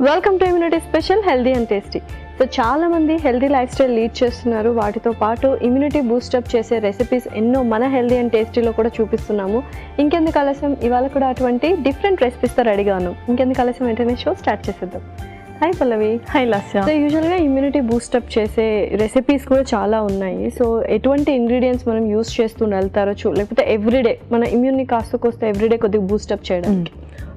Welcome to immunity special healthy and tasty. So చాలా మంది healthy life style lead చేస్తున్నారు. వాటితో పాటు ఇమ్యూనిటీ బూస్టప్ చేసే రెసిపీస్ ఎన్నో మన హెల్దీ అండ్ టేస్టీలో కూడా చూపిస్తున్నాము. ఇంకెందుకు ఆలస్యం, ఇవాళ కూడా అటువంటి డిఫరెంట్ రెసిపీస్తో రెడీగా ఉన్నాం. ఇంకెందుకు ఆలస్యం, వెంటనే షో స్టార్ట్ చేసేద్దాం. హాయ్ పల్లవి. హాయ్ లాస్య. సో యూజువల్గా ఇమ్యూనిటీ బూస్టప్ చేసే రెసిపీస్ కూడా చాలా ఉన్నాయి. సో ఎటువంటి ఇంగ్రీడియంట్స్ మనం యూస్ చేస్తూ వెళ్తారో లేకపోతే ఎవ్రీడే మన ఇమ్యూన్ని కాస్త ఎవ్రీడే కొద్దిగా బూస్టప్ చేయడానికి.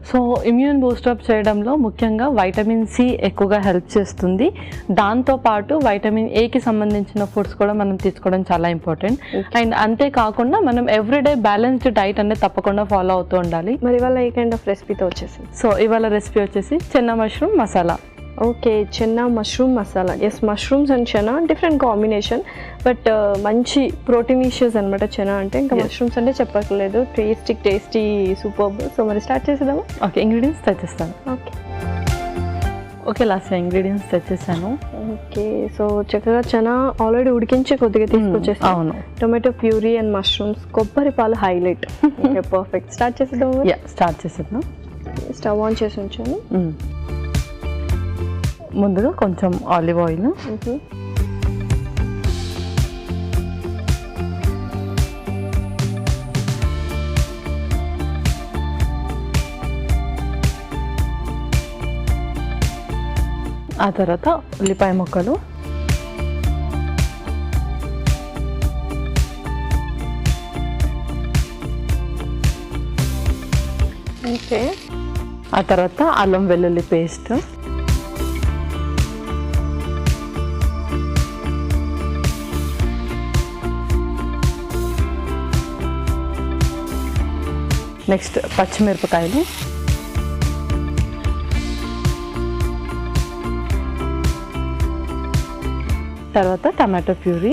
సో ఇమ్యూన్ బూస్టప్ చేయడంలో ముఖ్యంగా వైటమిన్ సి ఎక్కువగా హెల్ప్ చేస్తుంది. దాంతోపాటు వైటమిన్ ఏకి సంబంధించిన ఫుడ్స్ కూడా మనం తీసుకోవడం చాలా ఇంపార్టెంట్. అండ్ అంతేకాకుండా మనం ఎవ్రీడే బ్యాలెన్స్డ్ డైట్ అనేది తప్పకుండా ఫాలో అవుతూ ఉండాలి. మరి ఇవాళ ఏ కైండ్ ఆఫ్ రెసిపీతో వచ్చేసి? సో ఇవాళ రెసిపీ వచ్చేసి chana mushroom masala. Okay, chana mushroom masala. Yes, mushrooms and chana different combination, but మంచి ప్రోటీనిషియస్ అనమాట చెనా అంటే. ఇంకా మష్రూమ్స్ అంటే చెప్పట్లేదు, టేస్టీ సూపర్. సో మరి స్టార్ట్ చేసేద్దాము. ఓకే, ఇంగ్రీడియంట్స్ తెచ్చేస్తాను. ఓకే లాస్ట్ ఇంగ్రీడియంట్స్ తెచ్చేసాను. ఓకే, సో చక్కగా చెనా ఆల్రెడీ ఉడికించి కొద్దిగా తీసుకొచ్చేసి. అవును. టొమాటో ప్యూరీ అండ్ మష్రూమ్స్, కొబ్బరి పాలు హైలైట్. Okay, perfect. స్టార్ట్ చేసేద్దాము. స్టార్ట్ చేసేద్దాం. స్టవ్ ఆన్ చేసి ఉంచాను. ముందుగా కొంచెం ఆలివ్ ఆయిల్, ఆ తర్వాత ఉల్లిపాయ ముక్కలు, ఓకే, ఆ తర్వాత అల్లం వెల్లుల్లి పేస్ట్, నెక్స్ట్ పచ్చిమిరపకాయలు, తర్వాత టమాటో ప్యూరీ,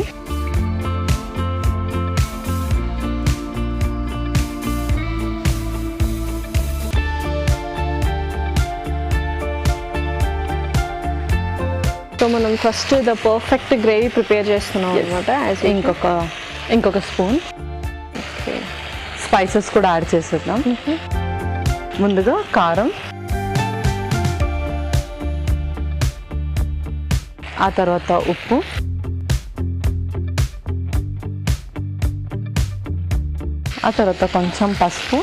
సో మనం first the perfect gravy prepare చేస్తున్నాం అనమాట. ఇంకొక స్పూన్ స్పైసెస్ కూడా యాడ్ చేసేద్దాం. ముందుగా కారం, ఆ తర్వాత ఉప్పు, ఆ తర్వాత కొంచెం పసుపు,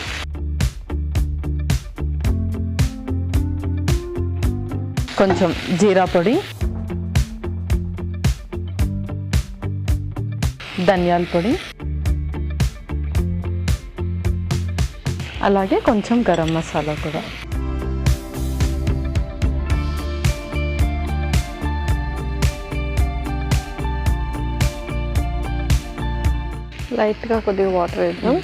కొంచెం జీరా పొడి, ధనియాల పొడి, అలాగే కొంచెం గరం మసాలా కూడా. లైట్గా కొద్దిగా వాటర్ వేద్దాం.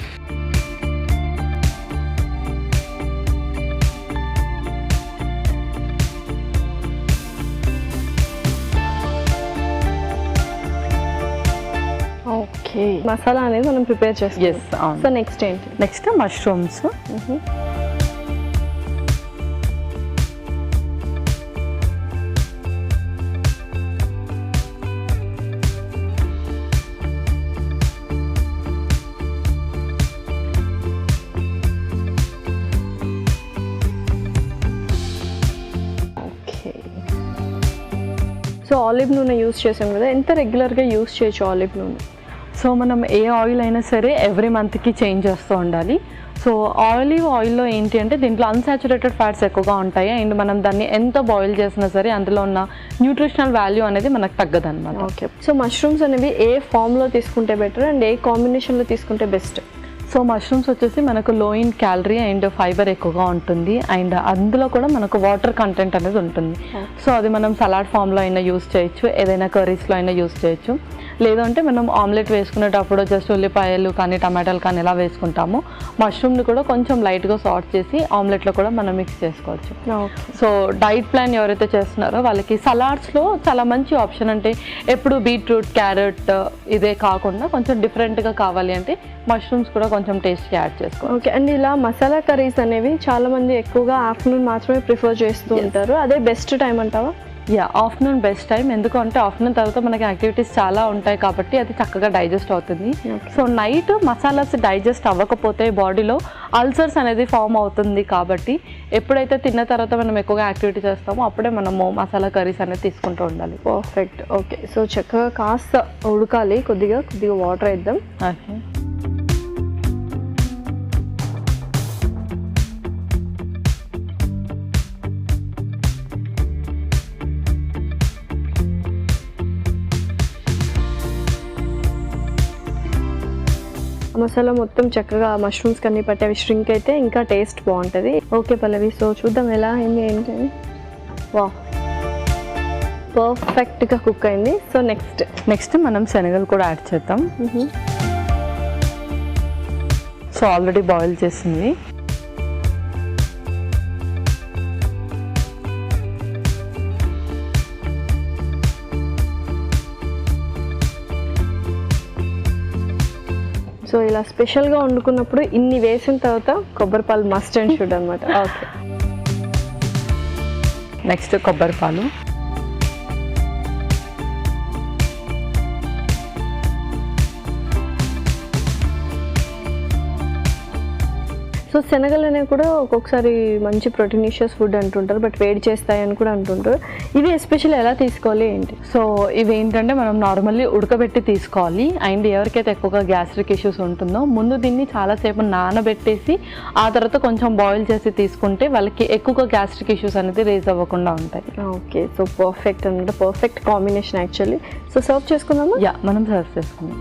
ఓకే, మసాలా అనేది మనం ప్రిపేర్ చేస్తాం. సో నెక్స్ట్ ఏంటి? Next mushrooms. Okay, so olive నూనె యూస్ చేసాం కదా, ఎంత రెగ్యులర్గా యూస్ చేయొచ్చు ఆలివ్ నూనె? సో మనం ఏ ఆయిల్ అయినా సరే ఎవ్రీ మంత్కి చేంజ్ చేస్తూ ఉండాలి. సో ఆలివ్ ఆయిల్లో ఏంటి అంటే దీంట్లో అన్సాచురేటెడ్ ఫ్యాట్స్ ఎక్కువగా ఉంటాయి. అండ్ మనం దాన్ని ఎంత బాయిల్ చేసినా సరే అందులో ఉన్న న్యూట్రిషనల్ వాల్యూ అనేది మనకు తగ్గదన్నమాట. ఓకే, సో మష్రూమ్స్ అనేవి ఏ ఫామ్లో తీసుకుంటే బెటర్ అండ్ ఏ కాంబినేషన్లో తీసుకుంటే బెస్ట్? సో మష్రూమ్స్ వచ్చేసి మనకు లో ఇన్ క్యాలరీ అండ్ ఫైబర్ ఎక్కువగా ఉంటుంది. అండ్ అందులో కూడా మనకు వాటర్ కంటెంట్ అనేది ఉంటుంది. సో అది మనం సలాడ్ ఫామ్లో అయినా యూస్ చేయొచ్చు, ఏదైనా కర్రీస్లో అయినా యూస్ చేయొచ్చు. లేదంటే మనం ఆమ్లెట్ వేసుకునేటప్పుడు జస్ట్ ఉల్లిపాయలు కానీ టమాటాలు కానీ ఎలా వేసుకుంటామో మష్రూమ్ని కూడా కొంచెం లైట్గా సాట్ చేసి ఆమ్లెట్లో కూడా మనం మిక్స్ చేసుకోవచ్చు. సో డైట్ ప్లాన్ ఎవరైతే చేస్తున్నారో వాళ్ళకి సలాడ్స్లో చాలా మంచి ఆప్షన్. అంటే ఎప్పుడు బీట్రూట్, క్యారెట్ ఇదే కాకుండా కొంచెం డిఫరెంట్గా కావాలి అంటే మష్రూమ్స్ కూడా కొంచెం టేస్ట్కి యాడ్ చేసుకోవాలి. ఓకే, అండ్ ఇలా మసాలా కర్రీస్ అనేవి చాలామంది ఎక్కువగా ఆఫ్టర్నూన్ మాత్రమే ప్రిఫర్ చేస్తూ ఉంటారు. అదే బెస్ట్ టైం అంటావా? ఆఫ్టర్నూన్ బెస్ట్ టైం, ఎందుకంటే ఆఫ్టర్నూన్ తర్వాత మనకి యాక్టివిటీస్ చాలా ఉంటాయి కాబట్టి అది చక్కగా డైజెస్ట్ అవుతుంది. సో నైట్ మసాలాస్ డైజెస్ట్ అవ్వకపోతే బాడీలో అల్సర్స్ అనేది ఫామ్ అవుతుంది కాబట్టి ఎప్పుడైతే తిన్న తర్వాత మనం ఎక్కువగా యాక్టివిటీ చేస్తామో అప్పుడే మనము మసాలా కర్రీస్ అనేది తీసుకుంటూ ఉండాలి. పర్ఫెక్ట్. ఓకే, సో చక్కగా కాస్త ఉడకాలి, కొద్దిగా వాటర్ వేద్దాం. ఓకే, మసాలా మొత్తం చక్కగా మష్రూమ్స్ కన్నీ పట్టి అవి ష్రింక్ అయితే ఇంకా టేస్ట్ బాగుంటుంది. ఓకే పల్లవి, సో చూద్దాం ఎలా అయింది ఏంటి. వా, పర్ఫెక్ట్గా కుక్ అయింది. సో నెక్స్ట్ మనం శనగలు కూడా యాడ్ చేద్దాం. సో ఆల్రెడీ బాయిల్ చేసింది. సో ఇలా స్పెషల్గా వండుకున్నప్పుడు ఇన్ని వేసిన తర్వాత కొబ్బరి పాలు మస్ట్ అండ్ షుడ్ అనమాట. ఓకే, నెక్స్ట్ కొబ్బరి పాలు. సో శనగలు అనేవి కూడా ఒక్కొక్కసారి మంచి ప్రోటీనిషియస్ ఫుడ్ అంటుంటారు, బట్ వేడి చేస్తాయని కూడా అంటుంటారు. ఇవి ఎస్పెషల్లీ ఎలా తీసుకోవాలి ఏంటి? సో ఇవి ఏంటంటే మనం నార్మల్లీ ఉడకబెట్టి తీసుకోవాలి. అండ్ ఎవరికైతే ఎక్కువగా గ్యాస్ట్రిక్ ఇష్యూస్ ఉంటుందో ముందు దీన్ని చాలాసేపు నానబెట్టేసి ఆ తర్వాత కొంచెం బాయిల్ చేసి తీసుకుంటే వాళ్ళకి ఎక్కువగా గ్యాస్ట్రిక్ ఇష్యూస్ అనేది రేజ్ అవ్వకుండా ఉంటాయి. ఓకే, సో పర్ఫెక్ట్ అనమాట, perfect combination actually. So serve చేసుకుందామా? మనం సర్వ్ చేసుకుందాం.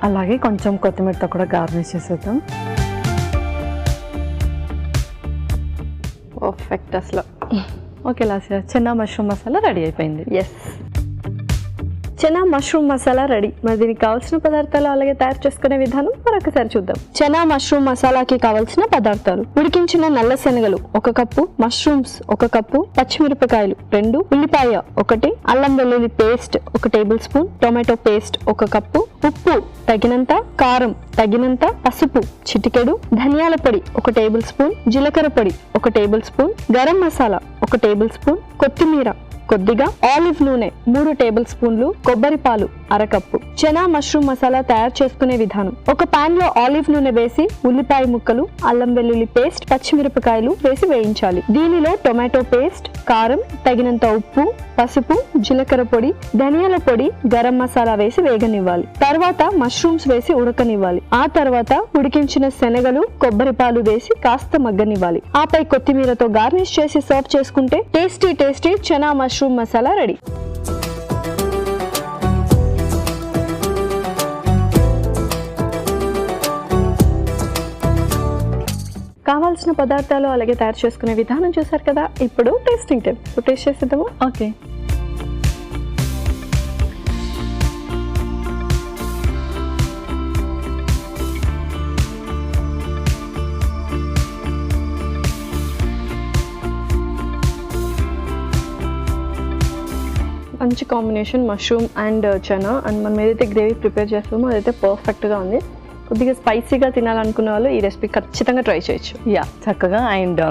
అలాగే కొంచెం కొత్తిమీరతో కూడా గార్నిష్ చేసేద్దాం. పర్ఫెక్ట్ అసలు. Okay Lasya, chana mushroom masala ready అయిపోయింది. Yes, chana mushroom masala ready. మరి దీనికి కావాల్సిన పదార్థాలు అలాగే తయారు చేసుకునే విధానం మరొకసారి చూద్దాం. చనా మష్రూమ్ మసాలాకి కావాల్సిన పదార్థాలు: ఉడికించిన నల్ల శనగలు 1 కప్పు, మష్రూమ్స్ 1 కప్పు, పచ్చిమిరపకాయలు 2, ఉల్లిపాయ 1, అల్లం వెల్లుల్లి paste 1 tablespoon, tomato paste 1 cup, ఉప్పు తగినంత, కారం తగినంత, పసుపు చిటికెడు, ధనియాల పొడి 1 టేబుల్ స్పూన్, జీలకర్ర పొడి 1 table spoon, garam masala 1 table spoon, కొత్తిమీర కొద్దిగా, ఆలివ్ నూనె 3 టేబుల్ స్పూన్లు, కొబ్బరి పాలు 1/2 కప్పు. చనా మష్రూమ్ మసాలా తయారు చేసుకునే విధానం: ఒక పాన్ లో ఆలివ్ నూనె వేసి ఉల్లిపాయ ముక్కలు, అల్లం వెల్లుల్లి పేస్ట్, పచ్చిమిరపకాయలు వేసి వేయించాలి. దీనిలో టొమాటో పేస్ట్, కారం తగినంత, ఉప్పు, పసుపు, జీలకర్ర పొడి, ధనియాల పొడి, గరం మసాలా వేసి వేగనివ్వాలి. తర్వాత మష్రూమ్స్ వేసి ఉడకనివ్వాలి. ఆ తర్వాత ఉడికించిన శనగలు, కొబ్బరి పాలు వేసి కాస్త మగ్గనివ్వాలి. ఆపై కొత్తిమీరతో గార్నిష్ చేసి సర్వ్ చేసుకుంటే tasty chana mushroom masala ready. కావాల్సిన పదార్థాలు అలాగే తయారు చేసుకునే విధానం చూసారు కదా. ఇప్పుడు టేస్టింగ్ టైం. టేస్ట్ చేసేద్దాము. ఓకే, మంచి combination mushroom and chana. And మనం ఏదైతే గ్రేవీ ప్రిపేర్ చేస్తామో అదైతే పర్ఫెక్ట్గా ఉంది. కొద్దిగా స్పైసీగా తినాలనుకునే వాళ్ళు ఈ రెసిపీ ఖచ్చితంగా ట్రై చేయొచ్చు. చక్కగా అండ్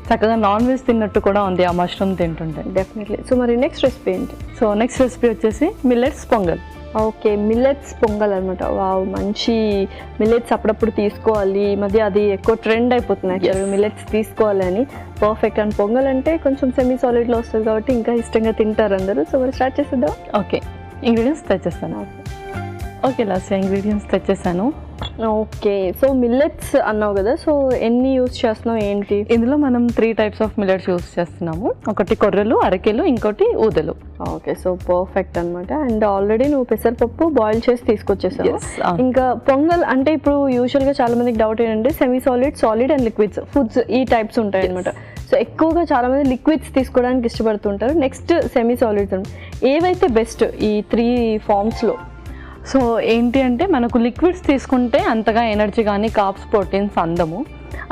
చక్కగా నాన్ వెజ్ తిన్నట్టు కూడా ఉంది ఆ మష్రూమ్ తింటుంటే. డెఫినెట్లీ. సో మరి నెక్స్ట్ రెసిపీ ఏంటి? సో నెక్స్ట్ రెసిపీ వచ్చేసి millets pongal. Okay, millets pongal అనమాట. వావ్, మంచి మిల్లెట్స్ అప్పుడప్పుడు తీసుకోవాలి. ఈ మధ్య అది ఎక్కువ ట్రెండ్ అయిపోతుంది యాక్చువల్గా, మిల్లెట్స్ తీసుకోవాలి అని. పర్ఫెక్ట్. అండ్ పొంగల్ అంటే కొంచెం సెమీ సాలిడ్లో వస్తుంది కాబట్టి ఇంకా ఇష్టంగా తింటారు అందరూ. సో మరి స్టార్ట్ చేసేద్దాం. ఓకే, ఇంగ్రీడియంట్స్ తెచ్చేస్తాను. ఓకే లాస్ట్ ఇంగ్రీడియంట్స్ తెచ్చేసాను. ఓకే, సో మిల్లెట్స్ అన్నావు కదా, సో ఎన్ని యూస్ చేస్తున్నావు ఏంటి? ఇందులో మనం 3 టైప్స్ ఆఫ్ మిల్లెట్స్ యూస్ చేస్తున్నాము. ఒకటి కొర్రలు, అరకెలు, ఇంకోటి ఊదలు. ఓకే, సో పర్ఫెక్ట్ అనమాట. అండ్ ఆల్రెడీ నువ్వు పెసరపప్పు బాయిల్ చేసి తీసుకొచ్చేసావు. ఇంకా పొంగల్ అంటే ఇప్పుడు యూజువల్గా చాలా మందికి డౌట్ ఏంటంటే semi solid, solid and liquids foods ఈ టైప్స్ ఉంటాయి అనమాట. సో ఎక్కువగా చాలా మంది లిక్విడ్స్ తీసుకోవడానికి ఇష్టపడుతుంటారు. Next semi solids. ఏవైతే బెస్ట్ ఈ 3 ఫార్మ్స్లో? సో ఏంటి అంటే మనకు లిక్విడ్స్ తీసుకుంటే అంతగా ఎనర్జీ కానీ కార్బ్స్ ప్రోటీన్స్ అందము.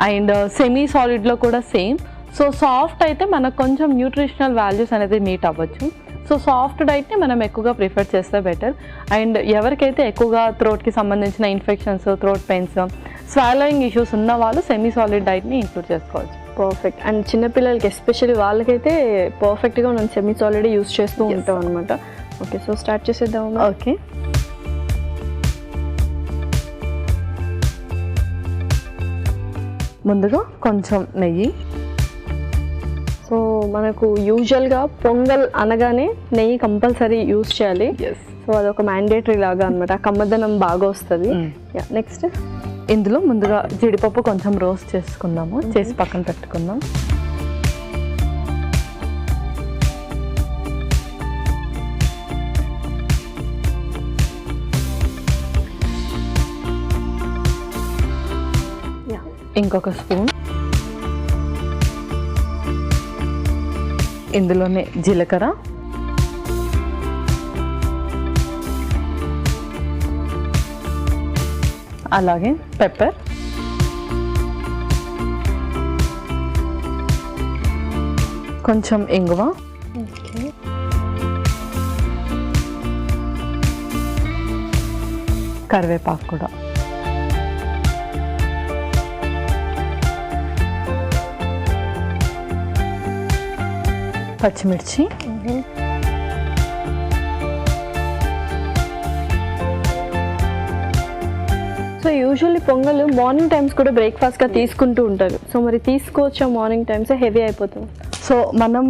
అండ్ సెమీ సాలిడ్లో కూడా సేమ్. సో సాఫ్ట్ అయితే మనకు కొంచెం న్యూట్రిషనల్ వాల్యూస్ అనేది మీట్ అవ్వచ్చు. సో సాఫ్ట్ డైట్ని మనం ఎక్కువగా ప్రిఫర్ చేస్తే బెటర్. అండ్ ఎవరికైతే ఎక్కువగా థ్రోట్కి సంబంధించిన infections, throat pains, swallowing issues ఉన్న వాళ్ళు సెమీ సాలిడ్ డైట్ని ఇంక్లూడ్ చేసుకోవచ్చు. పర్ఫెక్ట్. అండ్ చిన్నపిల్లలకి ఎస్పెషల్లీ వాళ్ళకైతే పర్ఫెక్ట్గా మనం సెమీ సాలిడ్ యూస్ చేస్తూ ఉంటాం అనమాట. ఓకే, సో స్టార్ట్ చేసేద్దాం. ఓకే, ముందుగా కొంచెం నెయ్యి. సో మనకు యూజువల్గా పొంగల్ అనగానే నెయ్యి కంపల్సరీ యూజ్ చేయాలి. సో అదొక మ్యాండేటరీ లాగా అనమాట, కమ్మదనం బాగా వస్తుంది. నెక్స్ట్ ఇందులో ముందుగా జీడిపప్పు కొంచెం రోస్ట్ చేసుకుందాము, చేసి పక్కన పెట్టుకుందాం. ఇంకొక స్పూన్, ఇందులోనే జీలకర్ర, అలాగే పెప్పర్, కొంచెం ఇంగువ, కరివేపాకు కూడా. పచ్చిమిర్చి, so usually pongal morning times కూడా బ్రేక్ఫాస్ట్గా తీసుకుంటూ ఉంటారు. సో మరి తీసుకోవచ్చా మార్నింగ్ టైమ్స్? హెవీ అయిపోతుంది. సో మనం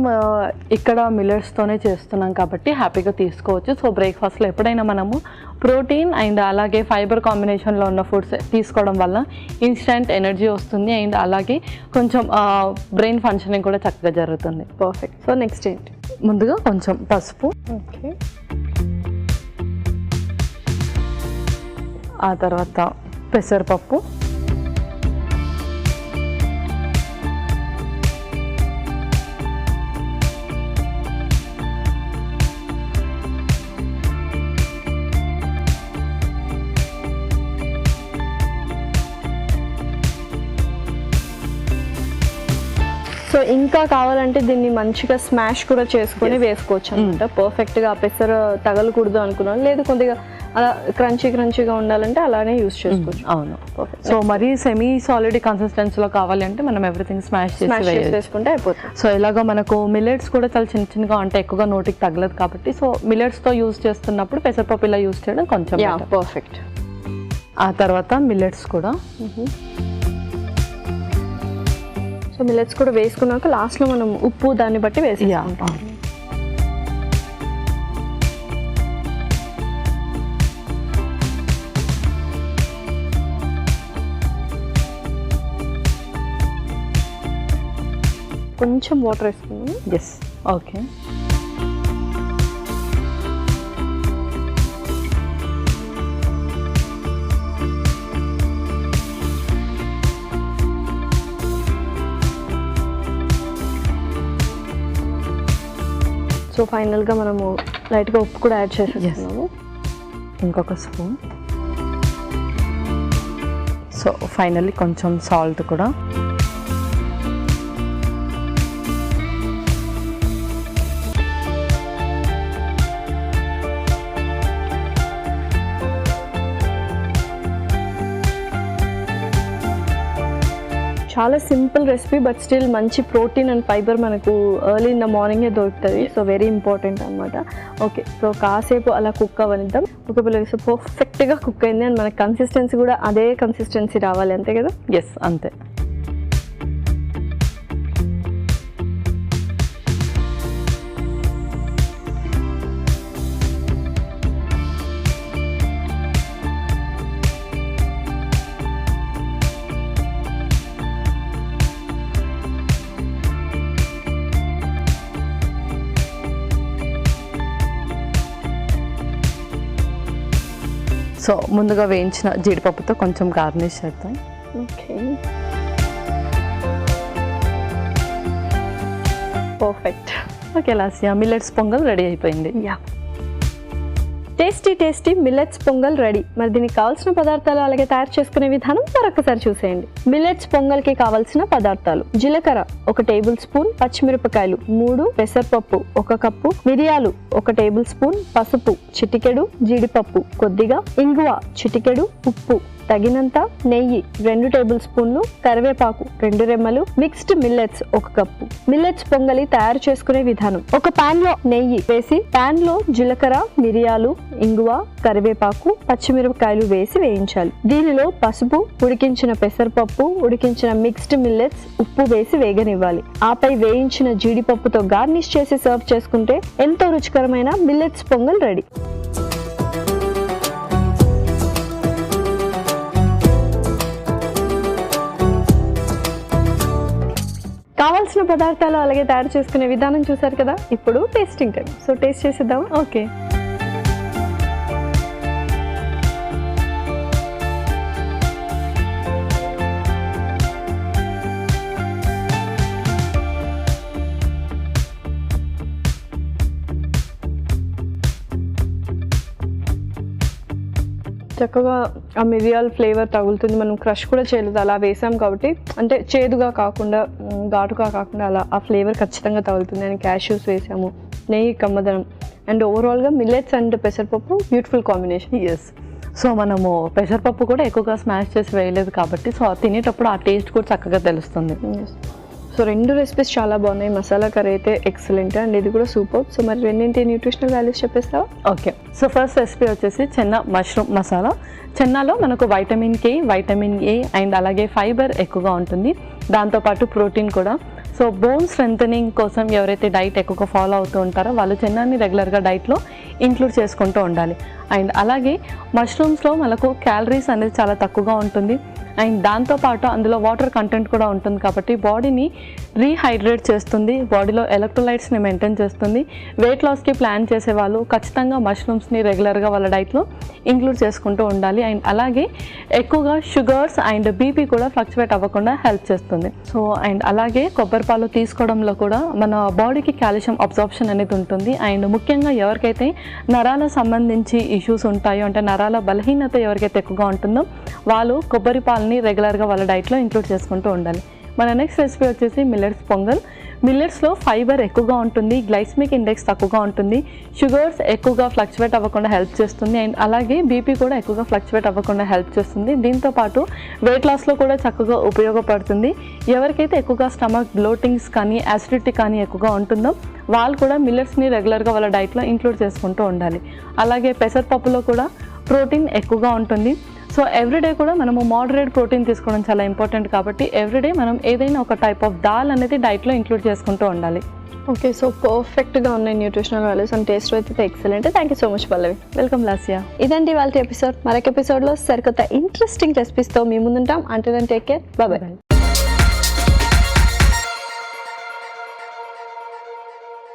ఇక్కడ మిల్లెట్స్తోనే చేస్తున్నాం కాబట్టి హ్యాపీగా తీసుకోవచ్చు. సో బ్రేక్ఫాస్ట్లో ఎప్పుడైనా మనము ప్రోటీన్ అండ్ అలాగే ఫైబర్ కాంబినేషన్లో ఉన్న ఫుడ్స్ తీసుకోవడం వల్ల ఇన్స్టెంట్ ఎనర్జీ వస్తుంది. అండ్ అలాగే కొంచెం బ్రెయిన్ ఫంక్షనింగ్ కూడా చక్కగా జరుగుతుంది. పర్ఫెక్ట్. సో నెక్స్ట్ ఏంటి? ముందుగా కొంచెం పసుపు, ఓకే, ఆ తర్వాత పెసరపప్పు, సో ఇంకా కావాలంటే దీన్ని మంచిగా స్మాష్ కూడా చేసుకొని వేసుకోవచ్చు అనమాట. పర్ఫెక్ట్గా పెసర తగలకూడదు అనుకున్నాను, లేదు కొద్దిగా అలా క్రంచీగా ఉండాలంటే అలానే యూస్ చేసుకోవచ్చు. అవును, సో మరీ సెమీ సాలిడ్ కన్సిస్టెన్సీలో కావాలి అంటే మనం ఎవ్రీథింగ్ స్మాష్ చేసి వేసుకుంటే అయిపోతుంది. సో ఇలాగ మనకు మిల్లెట్స్ కూడా చాలా చిన్నగా అంటే ఎక్కువగా నోటికి తగలదు కాబట్టి సో మిల్లెట్స్తో యూస్ చేస్తున్నప్పుడు పెసరపప్పు ఇలా యూస్ చేయడం కొంచెం పర్ఫెక్ట్. ఆ తర్వాత మిల్లెట్స్ కూడా, సో మిల్లెట్స్ కూడా వేసుకున్నాక లాస్ట్లో మనం ఉప్పు దాన్ని బట్టి వేసుకుంటాం. కొంచెం వాటర్ వేసుకున్నాం. Yes, okay. సో ఫైనల్గా మనము లైట్గా ఉప్పు కూడా యాడ్ చేసేస్తున్నాము. ఇంకొక స్పూన్. సో ఫైనల్లీ కొంచెం సాల్ట్ కూడా. చాలా సింపుల్ రెసిపీ బట్ స్టిల్ మంచి ప్రోటీన్ అండ్ ఫైబర్ మనకు ఎర్లీ ఇన్ ద మార్నింగే దొరుకుతుంది. సో వెరీ ఇంపార్టెంట్ అనమాట. ఓకే, సో కాసేపు అలా కుక్ అవ్వనిద్దాం. ఒక పిల్లలు సో పర్ఫెక్ట్గా కుక్ అయింది అండ్ మనకి కన్సిస్టెన్సీ కూడా అదే కన్సిస్టెన్సీ రావాలి, అంతే కదా? ఎస్, అంతే. సో ముందుగా వేయించిన జీడిపప్పుతో కొంచెం గార్నిష్ చేద్దాం. Okay, perfect. Okay, Lasya millets pongal ready అయిపోయింది. Yeah, tasty millets pongal ready. మరి దీనికి కావాల్సిన పదార్థాలు అలాగే తయారు చేసుకునే విధానం మరొకసారి చూసేయండి. మిల్లెట్స్ పొంగల్ కి కావాల్సిన పదార్థాలు: జీలకర్ర 1 టేబుల్ స్పూన్, పచ్చిమిరపకాయలు 3, పెసరపప్పు 1 కప్పు, మిరియాలు 1 టేబుల్ స్పూన్, పసుపు చిటికెడు, జీడిపప్పు కొద్దిగా, ఇంగువ చిటికెడు, ఉప్పు తగినంత, నెయ్యి 2 టేబుల్ స్పూన్లు, కరివేపాకు 2 రెమ్మలు, మిక్స్డ్ మిల్లెట్స్ 1 కప్పు. మిల్లెట్స్ పొంగలి తయారు చేసుకునే విధానం: ఒక పాన్ లో నెయ్యి వేసి పాన్ లో జీలకర్ర, మిరియాలు, ఇంగువ, కరివేపాకు, పచ్చిమిరపకాయలు వేసి వేయించాలి. దీనిలో పసుపు, ఉడికించిన పెసరపప్పు, ఉడికించిన మిక్స్డ్ మిల్లెట్స్, ఉప్పు వేసి వేగనివ్వాలి. ఆపై వేయించిన జీడిపప్పుతో గార్నిష్ చేసి సర్వ్ చేసుకుంటే ఎంతో రుచికరమైన మిల్లెట్స్ పొంగల్ రెడీ. కావాల్సిన పదార్థాలు అలాగే తయారు చేసుకునే విధానం చూసారు కదా. ఇప్పుడు టేస్టింగ్ టైం. సో టేస్ట్ చేసేద్దాం. ఓకే. చక్కగా ఆ మిరియాల ఫ్లేవర్ తగులుతుంది. మనం క్రష్ కూడా చేయలేదు, అలా వేసాం కాబట్టి అంటే చేదుగా కాకుండా ఘాటుగా కాకుండా అలా ఆ ఫ్లేవర్ ఖచ్చితంగా తగులుతుంది. అండ్ క్యాష్యూస్ వేసాము, నెయ్యి కమ్మదనం, అండ్ ఓవరాల్గా మిల్లెట్స్ అండ్ పెసరపప్పు బ్యూటిఫుల్ కాంబినేషన్. ఎస్. సో మనము పెసరపప్పు కూడా ఎక్కువగా స్మాష్ చేసి వేయలేదు కాబట్టి సో తినేటప్పుడు ఆ టేస్ట్ కూడా చక్కగా తెలుస్తుంది. సో 2 రెసిపీస్ చాలా బాగున్నాయి. మసాలా కర్రీ అయితే ఎక్సలెంట్ అండ్ ఇది కూడా సూపర్. సో మరి రెండింటి న్యూట్రిషనల్ వాల్యూస్ చెప్పేస్తావా? ఓకే. సో ఫస్ట్ రెసిపీ వచ్చేసి చెన్నా మష్రూమ్ మసాలా. చెన్నాలో మనకు vitamin K, vitamin A and అలాగే ఫైబర్ ఎక్కువగా ఉంటుంది. దాంతోపాటు ప్రోటీన్ కూడా. సో బోన్ స్ట్రెంథనింగ్ కోసం ఎవరైతే డైట్ ఎక్కువగా ఫాలో అవుతూ ఉంటారో వాళ్ళు చెన్నాని రెగ్యులర్గా డైట్లో ఇంక్లూడ్ చేసుకుంటూ ఉండాలి. అండ్ అలాగే మష్రూమ్స్లో మనకు క్యాలరీస్ అనేది చాలా తక్కువగా ఉంటుంది. అండ్ దాంతోపాటు అందులో వాటర్ కంటెంట్ కూడా ఉంటుంది కాబట్టి బాడీని రీహైడ్రేట్ చేస్తుంది, బాడీలో ఎలక్ట్రోలైట్స్ని మెయింటైన్ చేస్తుంది. వెయిట్ లాస్కి ప్లాన్ చేసే వాళ్ళు ఖచ్చితంగా మష్రూమ్స్ని రెగ్యులర్గా వాళ్ళ డైట్లో ఇంక్లూడ్ చేసుకుంటూ ఉండాలి. అండ్ అలాగే ఎక్కువగా షుగర్స్ అండ్ బీపీ కూడా ఫ్లక్చువేట్ అవ్వకుండా హెల్ప్ చేస్తుంది. సో అండ్ అలాగే కొబ్బరి పాలు తీసుకోవడంలో కూడా మన బాడీకి కాల్షియం అబ్జార్ప్షన్ అనేది ఉంటుంది. అండ్ ముఖ్యంగా ఎవరికైతే నరాల సంబంధించి ఇష్యూస్ ఉంటాయో అంటే నరాల బలహీనత ఎవరికైతే ఎక్కువగా ఉంటుందో వాళ్ళు కొబ్బరి పాలని రెగ్యులర్గా వాళ్ళ డైట్లో ఇంక్లూడ్ చేసుకుంటూ ఉండాలి. మన నెక్స్ట్ రెసిపీ వచ్చేసి మిల్లెట్స్ పొంగల్. మిల్లెట్స్లో ఫైబర్ ఎక్కువగా ఉంటుంది, గ్లైసెమిక్ ఇండెక్స్ తక్కువగా ఉంటుంది, షుగర్స్ ఎక్కువగా ఫ్లక్చువేట్ అవ్వకుండా హెల్ప్ చేస్తుంది. అండ్ అలాగే బీపీ కూడా ఎక్కువగా ఫ్లక్చువేట్ అవ్వకుండా హెల్ప్ చేస్తుంది. దీంతోపాటు వెయిట్ లాస్లో కూడా చక్కగా ఉపయోగపడుతుంది. ఎవరికైతే ఎక్కువగా స్టమక్ బ్లోటింగ్స్ కానీ యాసిడిటీ కానీ ఎక్కువగా ఉంటుందో వాళ్ళు కూడా మిల్లెట్స్ని రెగ్యులర్గా వాళ్ళ డైట్లో ఇంక్లూడ్ చేసుకుంటూ ఉండాలి. అలాగే పెసరపప్పులో కూడా ప్రోటీన్ ఎక్కువగా ఉంటుంది. సో ఎవ్రీడే కూడా మనము మోడరేట్ ప్రోటీన్ తీసుకోవడం చాలా ఇంపార్టెంట్ కాబట్టి ఎవ్రీడే మనం ఏదైనా ఒక టైప్ ఆఫ్ దాల్ అనేది డైట్లో ఇంక్లూడ్ చేసుకుంటూ ఉండాలి. ఓకే. సో పర్ఫెక్ట్గా ఉన్నాయి న్యూట్రిషనల్ వాల్యూస్ అండ్ టేస్ట్ అయితే excellent. Thank you so much Pallavi. Welcome Lasya. ఇదండి వాళ్ళ ఎపిసోడ్. మరొక ఎపిసోడ్లో సరికొత్త ఇంట్రెస్టింగ్ రెసిపీస్తో మీ ముందుంటాం. Until then take care. Bye by.